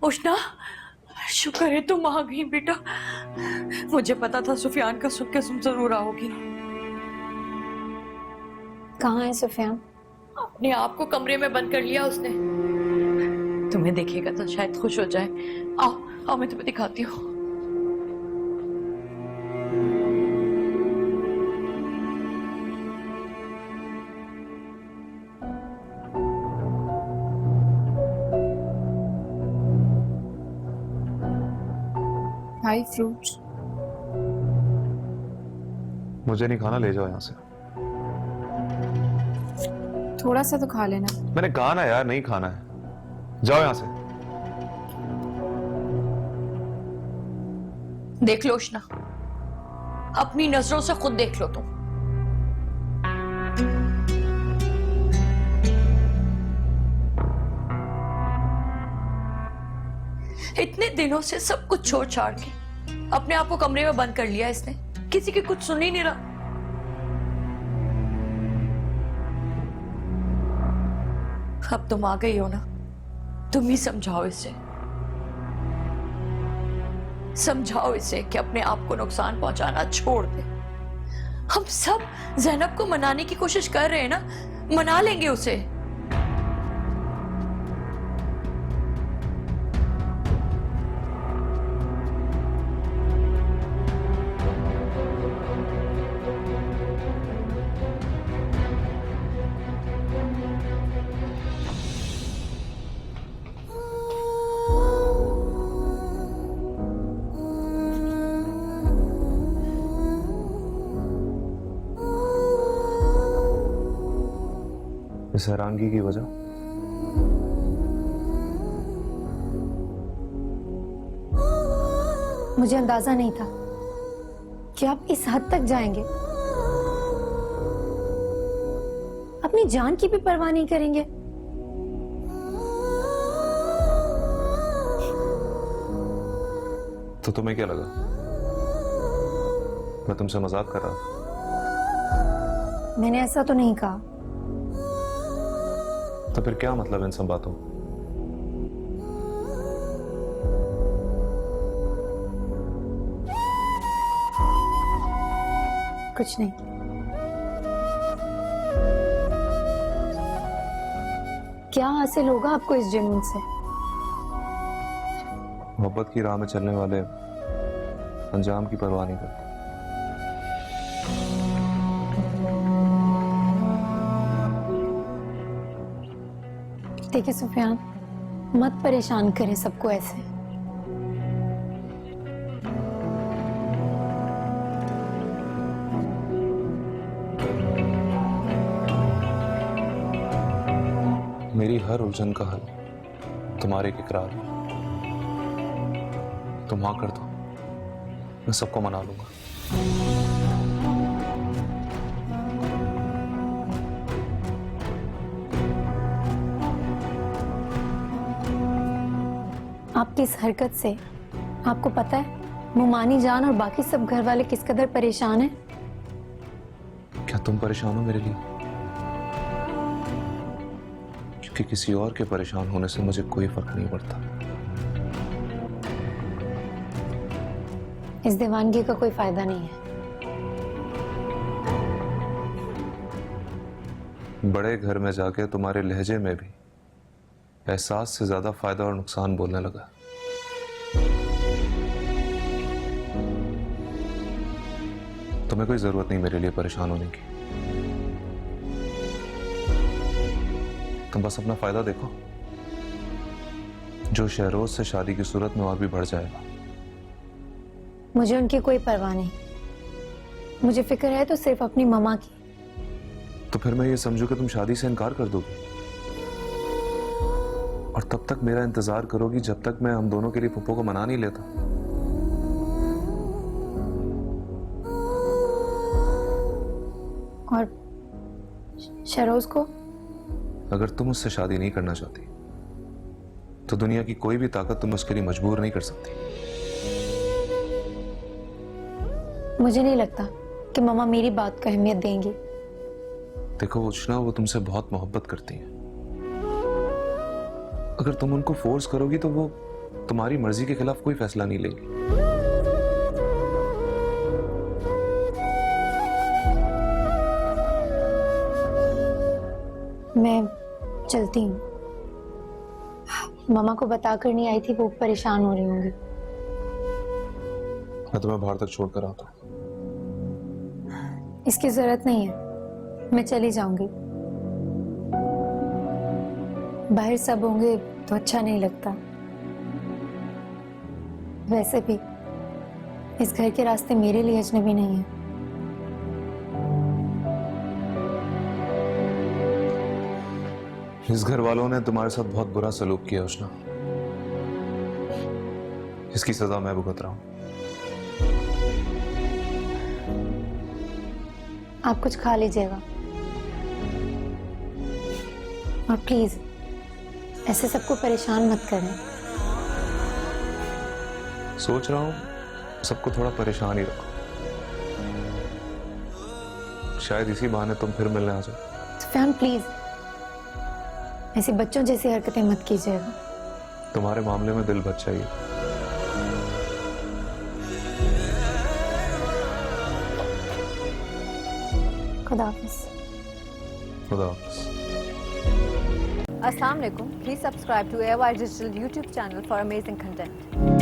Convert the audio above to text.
उष्णा, शुक्र है तुम आ गई बेटा। मुझे पता था सुफियान का सुन के तुम जरूर आओगी। कहाँ है सुफियान? अपने आप को कमरे में बंद कर लिया उसने। तुम्हें देखेगा तो शायद खुश हो जाए। आओ आओ, मैं तुम्हें दिखाती हूँ। High fruits. मुझे नहीं खाना, ले जाओ यहाँ से। थोड़ा सा तो खा लेना। मैंने कहा ना यार, नहीं खाना है, जाओ यहाँ से। देख लो उष्णा, अपनी नजरों से खुद देख लो तुम। इतने दिनों से सब कुछ छोड़ छाड़ के अपने आप को कमरे में बंद कर लिया इसने। किसी की कुछ सुन ही नहीं रहा। अब तुम आ गई हो ना, तुम ही समझाओ इसे। समझाओ इसे कि अपने आप को नुकसान पहुंचाना छोड़ दे। हम सब ज़ैनब को मनाने की कोशिश कर रहे हैं ना, मना लेंगे उसे। इस हैरानगी की वजह? मुझे अंदाजा नहीं था कि आप इस हद तक जाएंगे। अपनी जान की भी परवाह नहीं करेंगे। तो तुम्हें क्या लगा मैं तुमसे मजाक कर रहा था? मैंने ऐसा तो नहीं कहा। तो फिर क्या मतलब इन सब बातों? कुछ नहीं। क्या हासिल होगा आपको इस जुनून से? मोहब्बत की राह में चलने वाले अंजाम की परवाह नहीं करते। देखिए सुफियान, मत परेशान करें सबको ऐसे। मेरी हर उलझन का हल तुम्हारे एक इकरार है। तुम हाँ कर दो, मैं सबको मना लूंगा। आपकी इस हरकत से आपको पता है मुमानी जान और बाकी सब घर वाले किस कदर परेशान हैं? क्या तुम परेशान हो मेरे लिए? क्योंकि किसी और के परेशान होने से मुझे कोई फर्क नहीं पड़ता। इस दीवानगी का कोई फायदा नहीं है। बड़े घर में जाके तुम्हारे लहजे में भी एहसास से ज्यादा फायदा और नुकसान बोलने लगा। तुम्हें कोई जरूरत नहीं मेरे लिए परेशान होने की। तुम बस अपना फायदा देखो, जो शहरोज से शादी की सूरत में और भी बढ़ जाएगा। मुझे उनकी कोई परवाह नहीं। मुझे फिक्र है तो सिर्फ अपनी ममा की। तो फिर मैं ये समझू कि तुम शादी से इनकार कर दोगी और तब तक मेरा इंतजार करोगी जब तक मैं हम दोनों के लिए पप्पो को मना नहीं लेता। और शहरोज को? अगर तुम उससे शादी नहीं करना चाहती तो दुनिया की कोई भी ताकत तुम्हें उसके लिए मजबूर नहीं कर सकती। मुझे नहीं लगता कि ममा मेरी बात को अहमियत देंगी। देखो उष्णा, वो तुमसे बहुत मोहब्बत करती हैं। अगर तुम उनको फोर्स करोगी तो वो तुम्हारी मर्जी के खिलाफ कोई फैसला नहीं लेंगी। मैं चलती हूँ। मामा को बताकर नहीं आई थी, वो परेशान हो रही होंगी। मैं तुम्हें बाहर तक छोड़कर आता हूँ। इसकी जरूरत नहीं है, मैं चली जाऊंगी। बाहर सब होंगे तो अच्छा नहीं लगता। वैसे भी इस घर के रास्ते मेरे लिए अजनबी नहीं है। इस घर वालों ने तुम्हारे साथ बहुत बुरा सलूक किया उष्णा। इसकी सजा मैं भुगत रहा हूं। आप कुछ खा लीजिएगा और प्लीज ऐसे सबको परेशान मत करना। सोच रहा हूं सबको थोड़ा परेशान ही रखो, शायद इसी बहाने तुम फिर मिलने आ जाओ। सुफियान प्लीज ऐसे बच्चों जैसी हरकतें मत कीजिएगा। तुम्हारे मामले में दिल बच्चा ही है। खुदा हाफिज़। खुदा हाफिज़। Assalamu alaikum. Please subscribe to AOI Digital YouTube channel for amazing content.